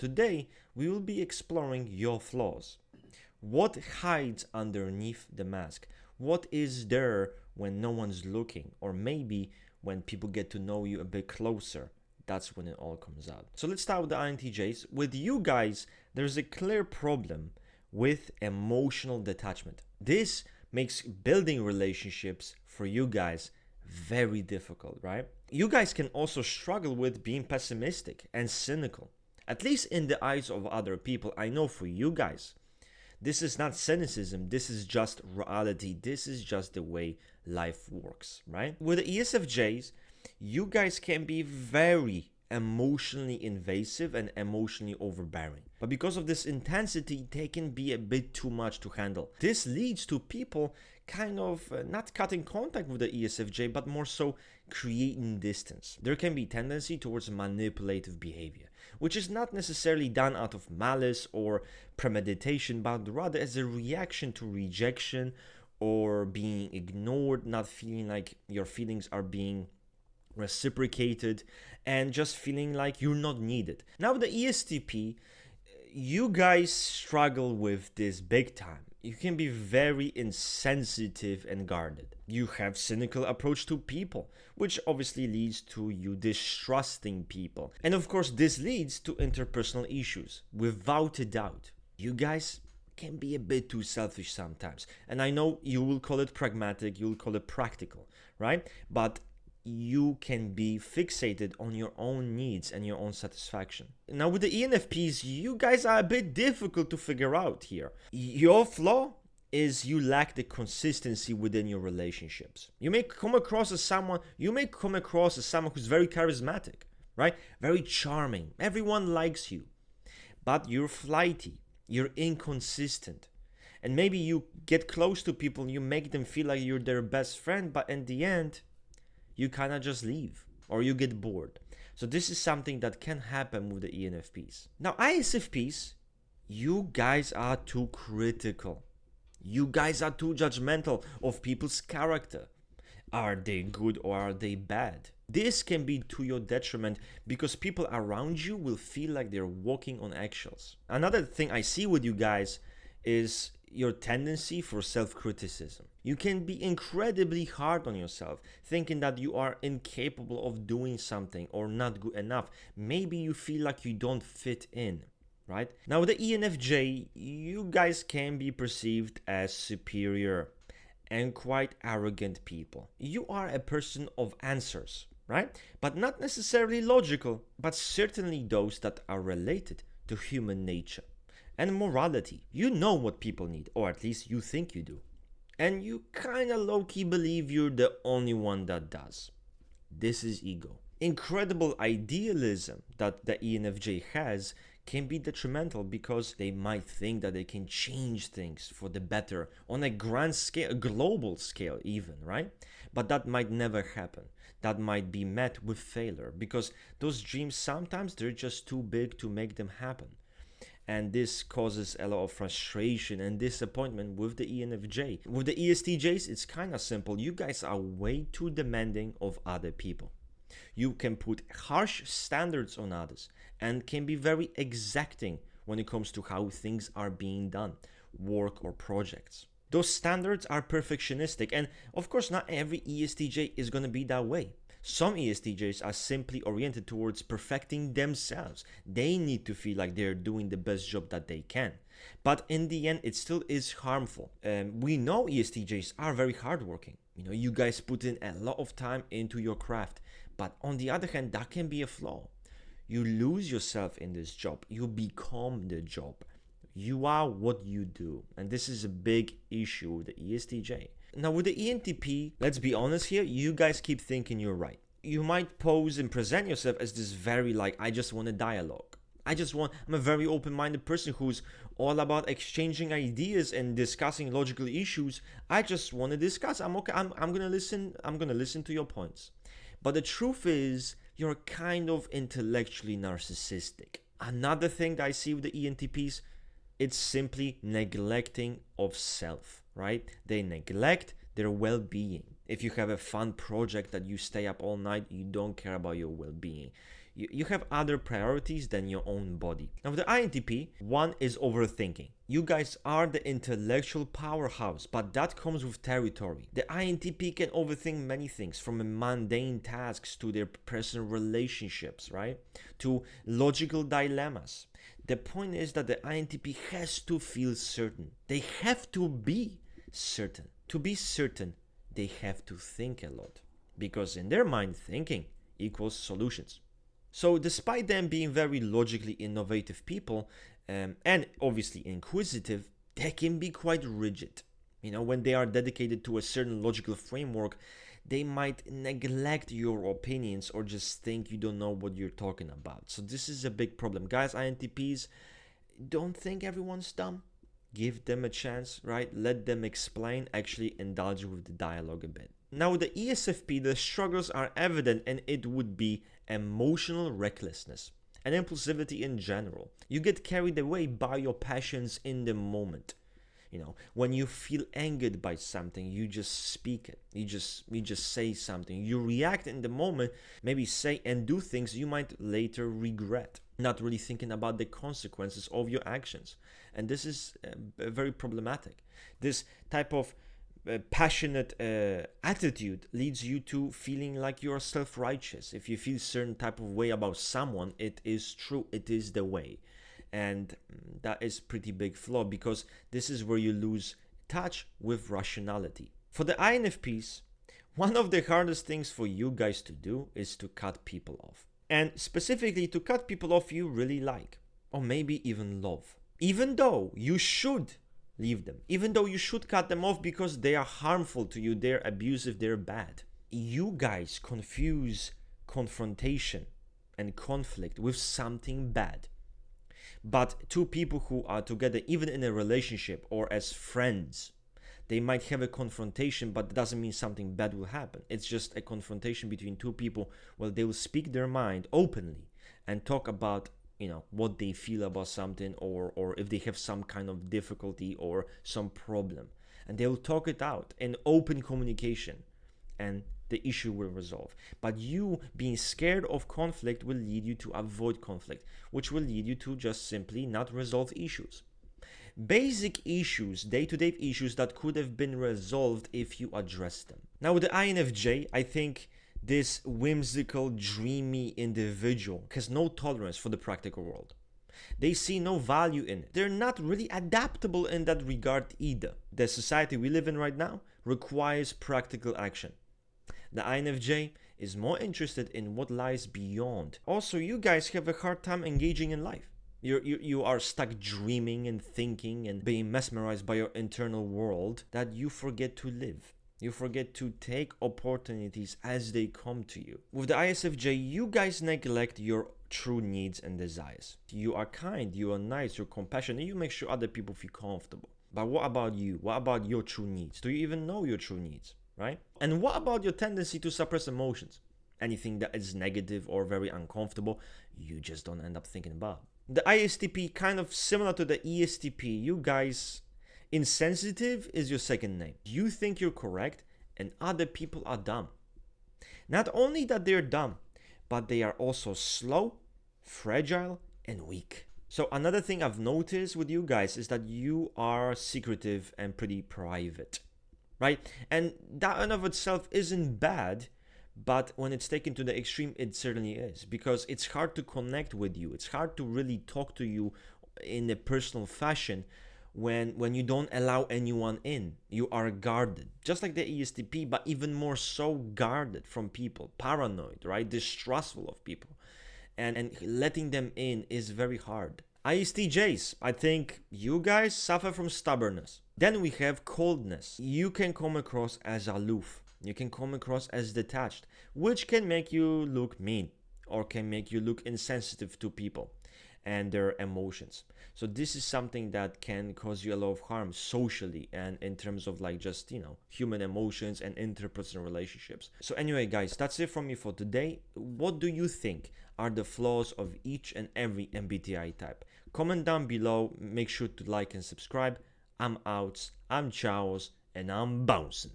Today, we will be exploring your flaws. What hides underneath the mask? What is there when no one's looking? Or maybe when people get to know you a bit closer, that's when it all comes out. So let's start with the INTJs. With you guys, there's a clear problem with emotional detachment. This makes building relationships for you guys very difficult, right? You guys can also struggle with being pessimistic and cynical, at least in the eyes of other people. I know for you guys, this is not cynicism, this is just reality, this is just the way life works, right? With the ESFJs, you guys can be very emotionally invasive and emotionally overbearing. But because of this intensity, they can be a bit too much to handle. This leads to people kind of not cutting contact with the ESFJ, but more so creating distance. There can be tendency towards manipulative behavior, which is not necessarily done out of malice or premeditation, but rather as a reaction to rejection or being ignored, not feeling like your feelings are being reciprocated, and just feeling like you're not needed. Now, the ESTP, you guys struggle with this big time. You can be very insensitive and guarded. You have cynical approach to people, which obviously leads to you distrusting people. And of course, this leads to interpersonal issues, without a doubt. You guys can be a bit too selfish sometimes. And I know you will call it pragmatic, you'll call it practical, right? But you can be fixated on your own needs and your own satisfaction. Now, with the ENFPs, you guys are a bit difficult to figure out here. Your flaw is you lack the consistency within your relationships. You may come across as someone who's very charismatic, right? Very charming. Everyone likes you. But you're flighty. You're inconsistent. And maybe you get close to people and you make them feel like you're their best friend, but in the end, you kind of just leave or you get bored. So this is something that can happen with the ENFPs. Now, ISFPs, you guys are too critical. You guys are too judgmental of people's character. Are they good or are they bad? This can be to your detriment because people around you will feel like they're walking on eggshells. Another thing I see with you guys is your tendency for self-criticism. You can be incredibly hard on yourself, thinking that you are incapable of doing something or not good enough. Maybe you feel like you don't fit in, right? Now, with the ENFJ, you guys can be perceived as superior and quite arrogant people. You are a person of answers, right? But not necessarily logical, but certainly those that are related to human nature and morality. You know what people need, or at least you think you do. And you kinda low-key believe you're the only one that does. This is ego. Incredible idealism that the ENFJ has can be detrimental because they might think that they can change things for the better on a grand scale, a global scale even, right? But that might never happen. That might be met with failure because those dreams sometimes they're just too big to make them happen. And this causes a lot of frustration and disappointment with the ENFJ. With the ESTJs, it's kind of simple. You guys are way too demanding of other people. You can put harsh standards on others and can be very exacting when it comes to how things are being done, work or projects. Those standards are perfectionistic, and of course not every ESTJ is going to be that way. Some ESTJs are simply oriented towards perfecting themselves. They need to feel like they're doing the best job that they can. But in the end, it still is harmful. We know ESTJs are very hardworking. You guys put in a lot of time into your craft. But on the other hand, that can be a flaw. You lose yourself in this job. You become the job. You are what you do. And this is a big issue with the ESTJ. Now with the ENTP, let's be honest here, you guys keep thinking you're right. You might pose and present yourself as this very I just want a dialogue. I'm a very open-minded person who's all about exchanging ideas and discussing logical issues. I just want to discuss. I'm okay. I'm gonna listen. I'm gonna listen to your points. But the truth is, you're kind of intellectually narcissistic. Another thing that I see with the ENTPs, it's simply neglecting of self, right? They neglect their well-being. If you have a fun project that you stay up all night, you don't care about your well-being. You have other priorities than your own body. Now, with the INTP, one is overthinking. You guys are the intellectual powerhouse, but that comes with territory. The INTP can overthink many things, from mundane tasks to their personal relationships, right? To logical dilemmas. The point is that the INTP has to feel certain. They have to be certain. To be certain, they have to think a lot. Because in their mind, thinking equals solutions. So despite them being very logically innovative people, and obviously inquisitive, they can be quite rigid. When they are dedicated to a certain logical framework, they might neglect your opinions or just think you don't know what you're talking about. So this is a big problem. Guys, INTPs, don't think everyone's dumb. Give them a chance, right? Let them explain, actually indulge with the dialogue a bit. Now, with the ESFP, the struggles are evident, and it would be emotional recklessness and impulsivity in general. You get carried away by your passions in the moment. When you feel angered by something, you just speak it. You just say something. You react in the moment, maybe say and do things you might later regret, not really thinking about the consequences of your actions. And this is very problematic. This type of passionate attitude leads you to feeling like you're self-righteous. If you feel certain type of way about someone, it is true, it is the way. And that is pretty big flaw, because this is where you lose touch with rationality. For the INFPs, one of the hardest things for you guys to do is to cut people off. And specifically to cut people off you really like, or maybe even love. Even though you should leave them, even though you should cut them off because they are harmful to you, they're abusive, they're bad. You guys confuse confrontation and conflict with something bad. But two people who are together, even in a relationship or as friends, they might have a confrontation, but it doesn't mean something bad will happen. It's just a confrontation between two people where they will speak their mind openly and talk about what they feel about something, or if they have some kind of difficulty or some problem, and they will talk it out in open communication, and the issue will resolve. But you being scared of conflict will lead you to avoid conflict, which will lead you to just simply not resolve issues. Basic issues, day-to-day issues that could have been resolved if you addressed them. Now with the INFJ, I think this whimsical, dreamy individual has no tolerance for the practical world. They see no value in it. They're not really adaptable in that regard either. The society we live in right now requires practical action. The INFJ is more interested in what lies beyond. Also, you guys have a hard time engaging in life. You are stuck dreaming and thinking and being mesmerized by your internal world that you forget to live. You forget to take opportunities as they come to you. With the ISFJ, you guys neglect your true needs and desires. You are kind, you are nice, you're compassionate, you make sure other people feel comfortable. But what about you? What about your true needs? Do you even know your true needs, right? And what about your tendency to suppress emotions? Anything that is negative or very uncomfortable, you just don't end up thinking about. The ISTP, kind of similar to the ESTP, you guys, insensitive is your second name. You think you're correct and other people are dumb. Not only that they're dumb, but they are also slow, fragile, and weak. So another thing I've noticed with you guys is that you are secretive and pretty private, right? And that in of itself isn't bad, but when it's taken to the extreme, it certainly is, because it's hard to connect with you. It's hard to really talk to you in a personal fashion when you don't allow anyone in. You are guarded, just like the ESTP, but even more so guarded from people, paranoid, right? Distrustful of people, and letting them in is very hard. ISTJs, I think you guys suffer from stubbornness. Then we have coldness. You can come across as aloof. You can come across as detached, which can make you look mean or can make you look insensitive to people and their emotions. So this is something that can cause you a lot of harm socially and in terms of like just, human emotions and interpersonal relationships. So anyway, guys, that's it from me for today. What do you think are the flaws of each and every MBTI type? Comment down below. Make sure to like and subscribe. I'm out. I'm Chaos, and I'm bouncing.